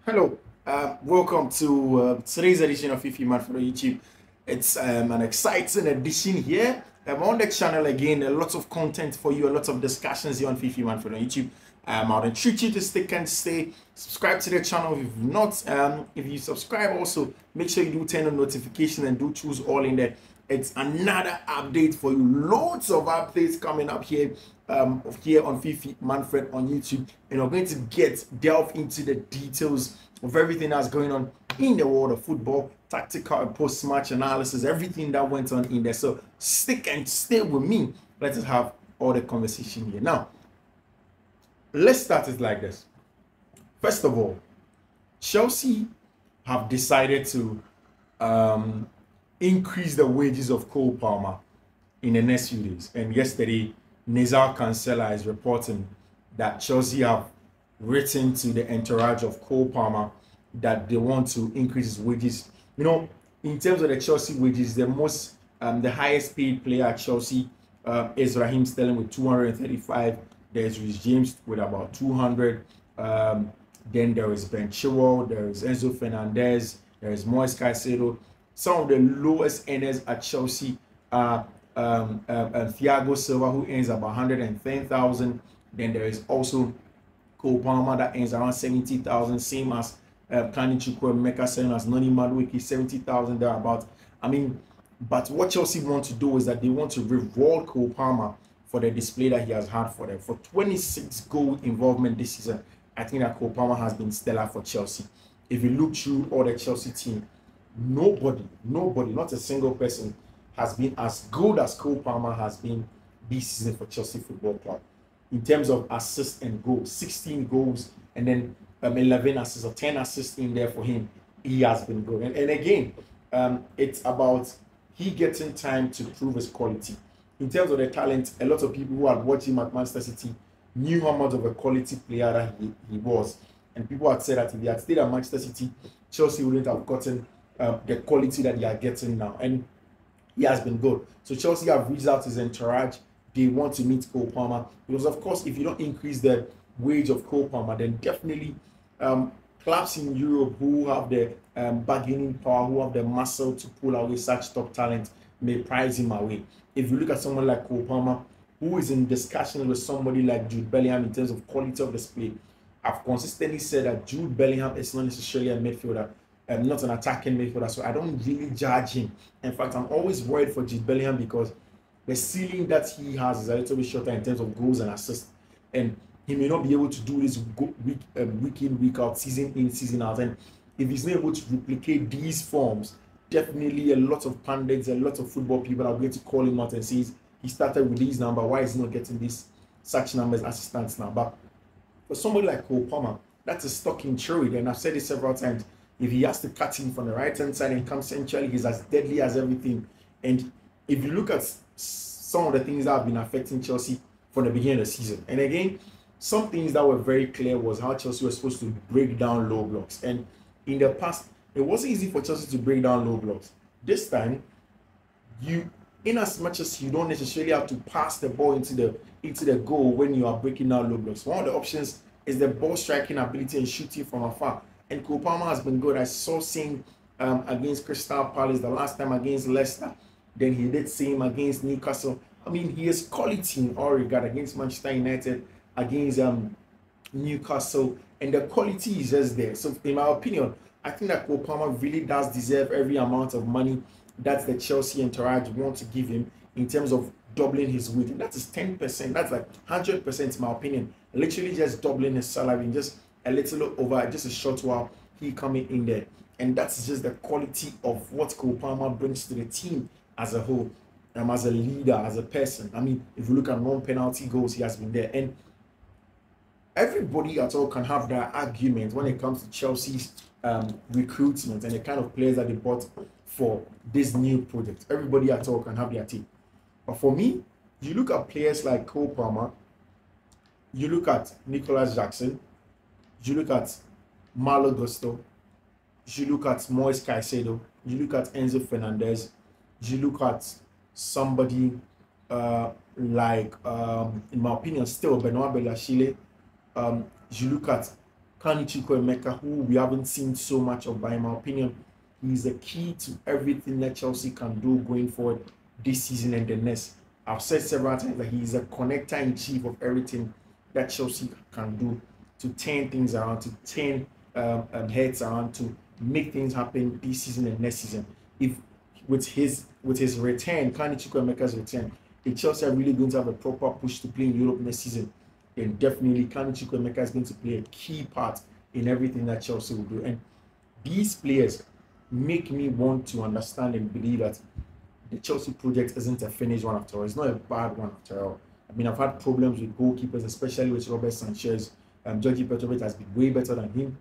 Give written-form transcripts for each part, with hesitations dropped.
Hello, welcome to today's edition of Fiifi-Manfred on YouTube. It's an exciting edition here. On the channel again, a lot of content for you, a lot of discussions here on Fiifi-Manfred on YouTube. I would entreat you to stick and stay. Subscribe to the channel if you've not. If you subscribe, also make sure you do turn on notifications and do choose all in there. It's another update for you. Loads of updates coming up here here on Fiifi-Manfred on YouTube, and we're going to delve into the details of everything that's going on in the world of football, tactical and post-match analysis, everything that went on in there. So stick and stay with me. Let us have all the conversation here. Now, let's start it like this. First of all, Chelsea have decided to increase the wages of Cole Palmer in the next few days. And yesterday, Nizar Cancela is reporting that Chelsea have written to the entourage of Cole Palmer that they want to increase his wages. You know, in terms of the Chelsea wages, the highest paid player at Chelsea is Raheem Sterling with 235. There's Reece James with about 200. Then there is Ben Chilwell, there is Enzo Fernandez, there is Moise Caicedo. Some of the lowest earners at Chelsea are Thiago Silva, who earns about 110,000. Then there is also Cole Palmer that earns around 70,000, same as Kani Chukwuemeka, same as Noni Madueke, 70,000 thereabouts. I mean, but what Chelsea want to do is that they want to reward Cole Palmer for the display that he has had for them. For 26 goal involvement this season, I think that Cole Palmer has been stellar for Chelsea. If you look through all the Chelsea team, nobody, not a single person has been as good as Cole Palmer has been this season for Chelsea Football Club. In terms of assists and goals, 16 goals and then 11 assists or 10 assists in there for him. He has been good. And again, it's about he getting time to prove his quality. In terms of the talent, a lot of people who had watched him at Manchester City knew how much of a quality player that he was. And people had said that if he had stayed at Manchester City, Chelsea wouldn't have gotten the quality that they are getting now. And he has been good. So Chelsea have reached out to his entourage. They want to meet Cole Palmer. Because, of course, if you don't increase the wage of Cole Palmer, then definitely clubs in Europe who have the bargaining power, who have the muscle to pull away such top talent, may prize him away. If you look at someone like Cole Palmer, who is in discussion with somebody like Jude Bellingham in terms of quality of display, I've consistently said that Jude Bellingham is not necessarily a midfielder, not an attacking midfielder, so I don't really judge him. In fact, I'm always worried for Jude Bellingham because the ceiling that he has is a little bit shorter in terms of goals and assists, and he may not be able to do this week in, week out, season in, season out. And if he's not able to replicate these forms, definitely a lot of pundits, a lot of football people are going to call him out and say he started with these numbers. Why is he not getting these such numbers as he stands now? But for somebody like Cole Palmer, that's a stock in trade, and I've said it several times. If he has to cut him from the right hand side and come centrally, he's as deadly as everything. And if you look at some of the things that have been affecting Chelsea from the beginning of the season, and again, some things that were very clear was how Chelsea was supposed to break down low blocks. And in the past, it wasn't easy for Chelsea to break down low blocks. This time, in as much as you don't necessarily have to pass the ball into the goal when you are breaking down low blocks, one of the options is the ball striking ability and shooting from afar. And Cole Palmer has been good. I saw him against Crystal Palace the last time against Leicester. Then he did same against Newcastle. I mean, he has quality in all regard against Manchester United, against Newcastle, and the quality is just there. So, in my opinion, I think that Cole Palmer really does deserve every amount of money that the Chelsea entourage want to give him in terms of doubling his wage. And that is 10%. That's like 100%, in my opinion. Literally just doubling his salary in just a little over, just a short while, he coming in there. And that's just the quality of what Cole Palmer brings to the team as a whole, as a leader, as a person. I mean, if you look at non-penalty goals, he has been there. And everybody at all can have that argument when it comes to Chelsea's recruitment and the kind of players that they bought for this new project. Everybody at all can have their take. But for me, you look at players like Cole Palmer, you look at Nicholas Jackson, you look at Malo Gusto, you look at Moise Caicedo, you look at Enzo Fernandez, you look at somebody like, in my opinion, still Benoit Bellachile, you look at Chukwuemeka, who we haven't seen so much of, but in my opinion, he's the key to everything that Chelsea can do going forward this season and the next. I've said several times that he's a connector in chief of everything that Chelsea can do to turn things around, to turn heads around, to make things happen this season and next season. If with his return, Chukwuemeka's return, if Chelsea are really going to have a proper push to play in Europe next season, then definitely Chukwuemeka is going to play a key part in everything that Chelsea will do. And these players make me want to understand and believe that the Chelsea project isn't a finished one after all. It's not a bad one after all. I mean, I've had problems with goalkeepers, especially with Robert Sanchez. Georgi Petrovic has been way better than him.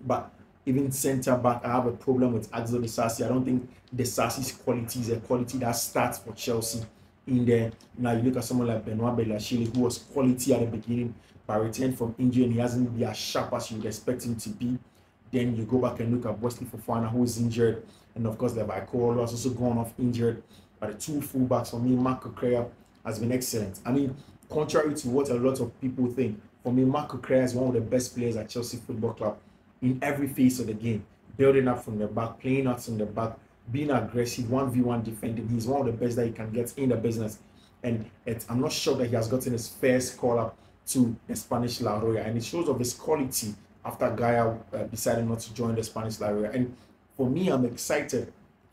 But even centre back, I have a problem with Axel Disasi. I don't think Disasi's quality is a quality that starts for Chelsea in there. Now you look at someone like Benoit Belachile, who was quality at the beginning, but returned from injury and he hasn't been as sharp as you would expect him to be. Then you go back and look at Wesley Fofana, who is injured, and of course Levi Kolo has also gone off injured. But the two fullbacks for me, Marco Correa has been excellent. I mean, contrary to what a lot of people think, for me, Marco Correa is one of the best players at Chelsea Football Club in every phase of the game, building up from the back, playing out from the back, being aggressive, 1v1 defending. He's one of the best that you can get in the business. And I'm not sure that he has gotten his first call up to the Spanish La Roya, and it shows of his quality after Gaia decided not to join the Spanish La Roya. And for me, I'm excited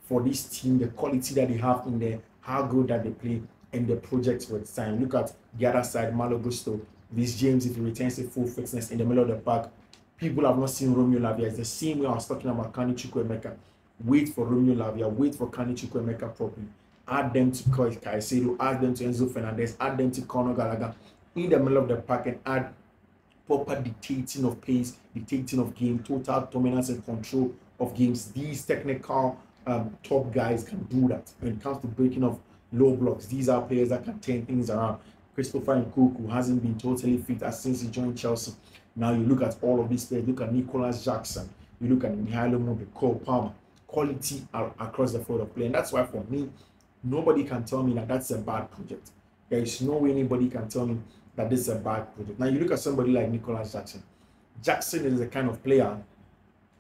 for this team, the quality that they have in there, how good that they play, and the project with time. Look at the other side, Malo Gusto, this James, if he returns to full fitness in the middle of the park. People have not seen Romeo Lavia. It's the same way I was talking about Kani Chukwuemeka. Wait for Romeo Lavia, wait for Kani Chukwuemeka properly. Add them to Caicedo, add them to Enzo Fernandez, add them to Conor Gallagher in the middle of the park, and add proper dictating of pace, dictating of game, total dominance and control of games. These technical top guys can do that. When it comes to breaking of low blocks, these are players that can turn things around. Christopher Nkunku hasn't been totally fit since he joined Chelsea. Now you look at all of these players. Look at Nicholas Jackson. You look at Mihailo Mudryk, Cole Palmer. Quality across the field of play. And that's why for me, nobody can tell me that that's a bad project. There is no way anybody can tell me that this is a bad project. Now you look at somebody like Nicholas Jackson. Jackson is the kind of player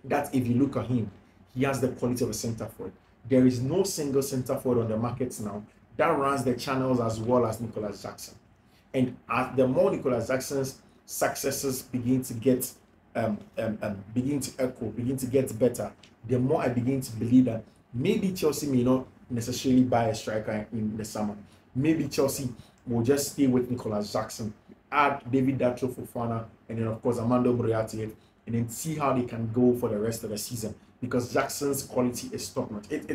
that if you look at him, he has the quality of a centre forward. There is no single centre forward on the markets now that runs the channels as well as Nicholas Jackson. And as the more Nicholas Jackson's successes begin to get begin to echo, begin to get better, the more I begin to believe that maybe Chelsea may not necessarily buy a striker in the summer. Maybe Chelsea will just stay with Nicholas Jackson, add David Datro Fofana, and then of course Armando Broja, and then see how they can go for the rest of the season, because Jackson's quality is top notch. It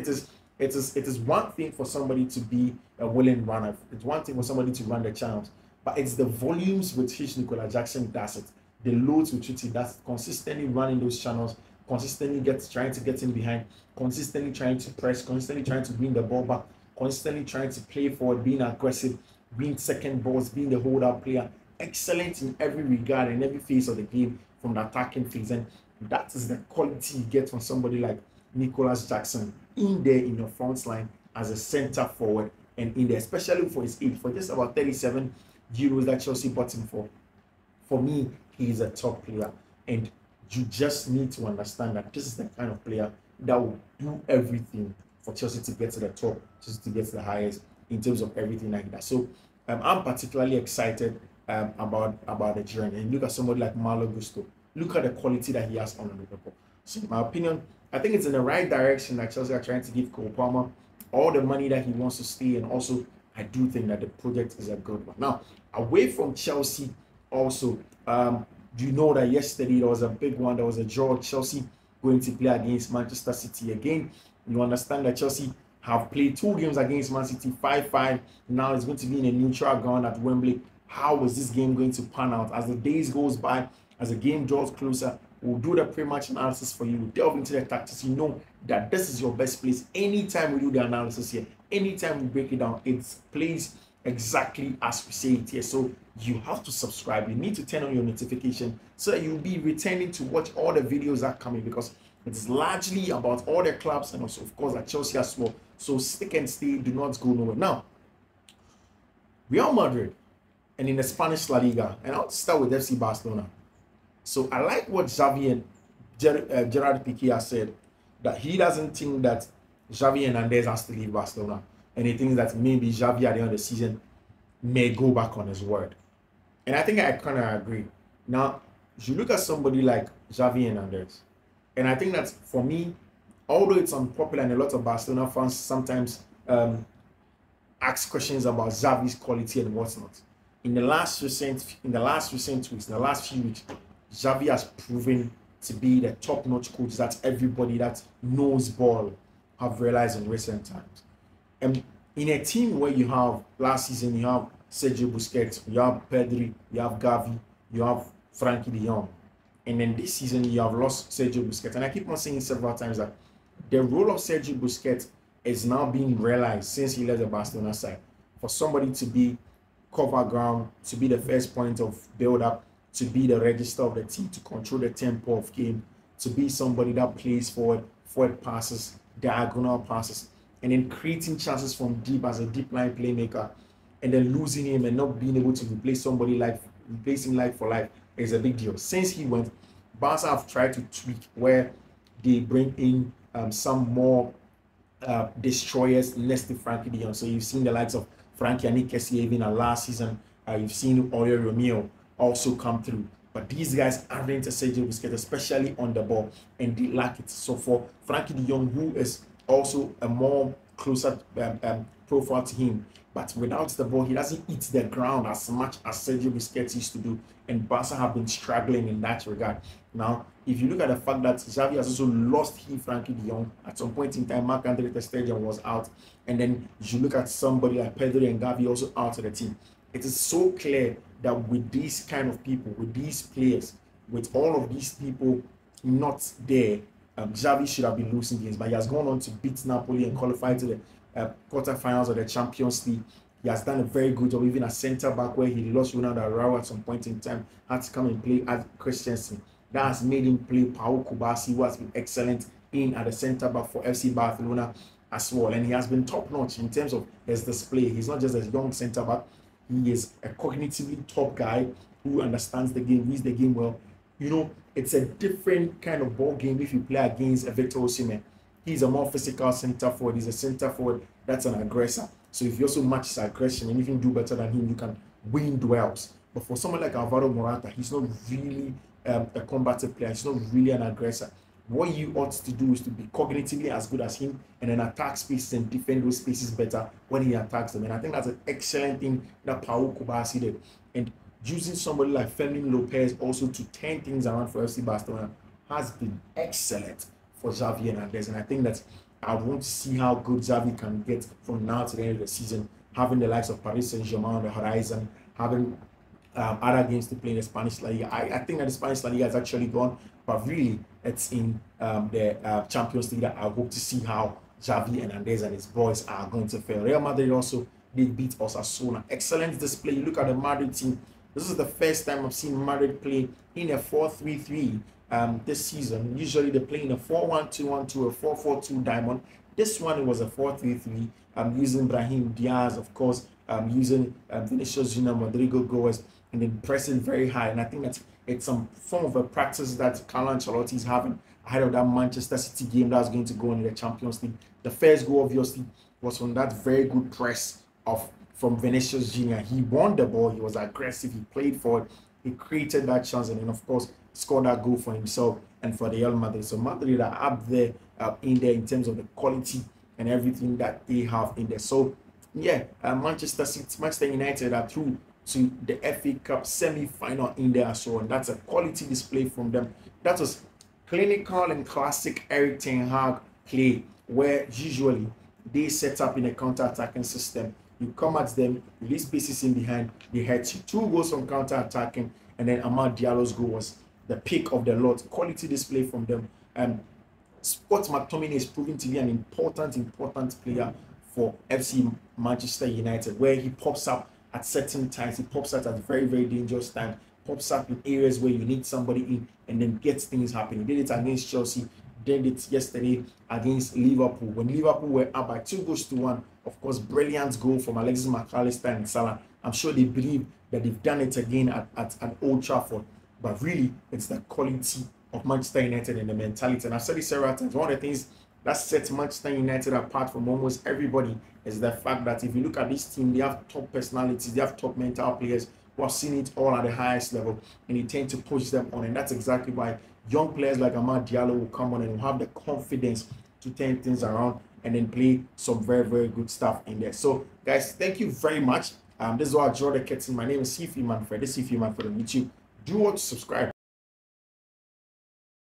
is one thing for somebody to be a willing runner. It's one thing for somebody to run the channels, but it's the volumes with which Nicholas Jackson does it, the loads with which he does, consistently running those channels, consistently trying to get in behind, consistently trying to press, consistently trying to bring the ball back, constantly trying to play forward, being aggressive, being second balls, being the holdout player, excellent in every regard, in every phase of the game, from the attacking phase. And that is the quality you get from somebody like Nicholas Jackson in there in your front line as a center forward, and in there, especially for his age, for just about 37 euros that Chelsea bought him for. For me, he is a top player, and you just need to understand that this is the kind of player that will do everything for Chelsea to get to the top, Chelsea to get to the highest in terms of everything like that. So I'm particularly excited about the journey. And look at somebody like Malo Gusto. Look at the quality that he has on Liverpool. So in my opinion, I think it's in the right direction that Chelsea are trying to give Cole Palmer all the money that he wants to stay, and also I do think that the project is a good one. Now, away from Chelsea, also, do you know that yesterday there was a big one? There was a draw. Chelsea going to play against Manchester City again. You understand that Chelsea have played 2 games against Man City, 5-5. Now it's going to be in a neutral ground at Wembley. How is this game going to pan out? As the days goes by, as the game draws closer, we'll do the pre-match analysis for you. We'll delve into the tactics. You know that this is your best place. Anytime we do the analysis here, anytime we break it down, it plays exactly as we say it here. So you have to subscribe. You need to turn on your notification so that you'll be returning to watch all the videos that are coming, because it is largely about all the clubs and also, of course, at Chelsea as well. So stick and stay. Do not go nowhere. Now, Real Madrid and in the Spanish La Liga, and I'll start with FC Barcelona. So I like what Xavi and Gerard Piqué has said, that he doesn't think that Xavi Hernandez has to leave Barcelona, and he thinks that maybe Xavi at the end of the season may go back on his word. And I think I kind of agree. Now, you look at somebody like Xavi Hernandez, and I think that for me, although it's unpopular and a lot of Barcelona fans sometimes ask questions about Xavi's quality and whatnot, in the last recent weeks, in the last few weeks, Xavi has proven to be the top-notch coach that everybody that knows ball have realized in recent times. And in a team where you have last season, you have Sergio Busquets, you have Pedri, you have Gavi, you have Frankie de Jong, and then this season you have lost Sergio Busquets. And I keep on saying several times that the role of Sergio Busquets is now being realized since he left the Barcelona side. For somebody to be cover ground, to be the first point of build-up, to be the register of the team, to control the tempo of game, to be somebody that plays forward passes, diagonal passes, and then creating chances from deep as a deep line playmaker, and then losing him and not being able to replace him like for life is a big deal. Since he went, Barca have tried to tweak where they bring in some more destroyers next to Frankie de Jong. So you've seen the likes of Frankie and Nick Kessie even last season. You've seen Oriol Romeo also come through. But these guys aren't a Sergio Busquets, especially on the ball, and they lack it. So for Frankie de Jong, who is also a more closer profile to him, but without the ball, he doesn't eat the ground as much as Sergio Busquets used to do, and Barca have been struggling in that regard. Now, if you look at the fact that Xavi has also lost Frankie de Jong at some point in time, Marc-Andre ter Stegen was out, and then you look at somebody like Pedri and Gavi also out of the team. It is so clear that with these kind of people, with these players, with all of these people not there, Xavi should have been losing games, but he has gone on to beat Napoli and qualify to the quarterfinals of the Champions League. He has done a very good job, even at centre back, where he lost Ronaldo Araujo at some point in time, had to come and play at Christensen. That has made him play Pau Kubasi, who has been excellent at the centre back for FC Barcelona as well. And he has been top notch in terms of his display. He's not just a young centre back, he is a cognitively top guy who understands the game, reads the game well. You know, it's a different kind of ball game if you play against a Victor Osimhen. He's a more physical centre forward. He's a centre forward that's an aggressor. So if you also match his aggression and even do better than him, you can win duels. But for someone like Alvaro Morata, he's not really a combative player. He's not really an aggressor. What you ought to do is to be cognitively as good as him and then attack spaces and defend those spaces better when he attacks them. And I think that's an excellent thing that Pau Kubasi did. And using somebody like Fermin Lopez also to turn things around for FC Barcelona has been excellent for Xavi Hernandez. And I think that I want to see how good Xavi can get from now to the end of the season, having the likes of Paris Saint-Germain on the horizon, having other games to play in the Spanish La Liga. I think that the Spanish La Liga is actually gone, but really it's in the Champions League that I hope to see how Xavi Hernandez and his boys are going to fare. Real Madrid also did beat Osasuna. Excellent display. You look at the Madrid team. This is the first time I've seen Madrid play in a 4-3-3 this season. Usually they play in a 4-1-2-1-2, a 4-4-2 diamond. This one, it was a 4-3-3. Using Brahim Diaz, of course, using Vinicius Junior, Rodrigo Goes, and then pressing very high. And I think that it's some form of a practice that Carlo Ancelotti is having ahead of that Manchester City game that's going to go in the Champions League. The first goal, obviously, was from that very good press from Vinicius Junior. He won the ball. He was aggressive. He played forward. He created that chance, and then, of course, scored that goal for himself and for the Real Madrid. So Madrid are up there in there in terms of the quality and everything that they have in there. So yeah, Manchester United are through to the FA Cup semi-final in there as well, and that's a quality display from them. That was clinical and classic Eric Ten Hag play, where usually they set up in a counter-attacking system. You come at them, release spaces in behind, they hit you. 2 goals from counter-attacking, and then Amad Diallo's goal was the pick of the lot. Quality display from them. Scott McTominay is proving to be an important player for FC Manchester United, where he pops up at certain times. He pops up at very, very dangerous times. Pops up in areas where you need somebody in and then gets things happening. He did it against Chelsea. Did it yesterday against Liverpool. When Liverpool were up by 2-1, of course, brilliant goal from Alexis McAllister and Salah. I'm sure they believe that they've done it again at Old Trafford. but really it's the quality of Manchester United and the mentality. And I've said it several times. One of the things that sets Manchester United apart from almost everybody is the fact that if you look at this team, they have top personalities, they have top mental players who have seen it all at the highest level, and they tend to push them on. And that's exactly why young players like Amad Diallo will come on and will have the confidence to turn things around and then play some very, very good stuff in there. So, guys, thank you very much. This is how I draw the curtain. My name is Fiifi-Manfred. This is Fiifi-Manfred on YouTube. Do want to subscribe.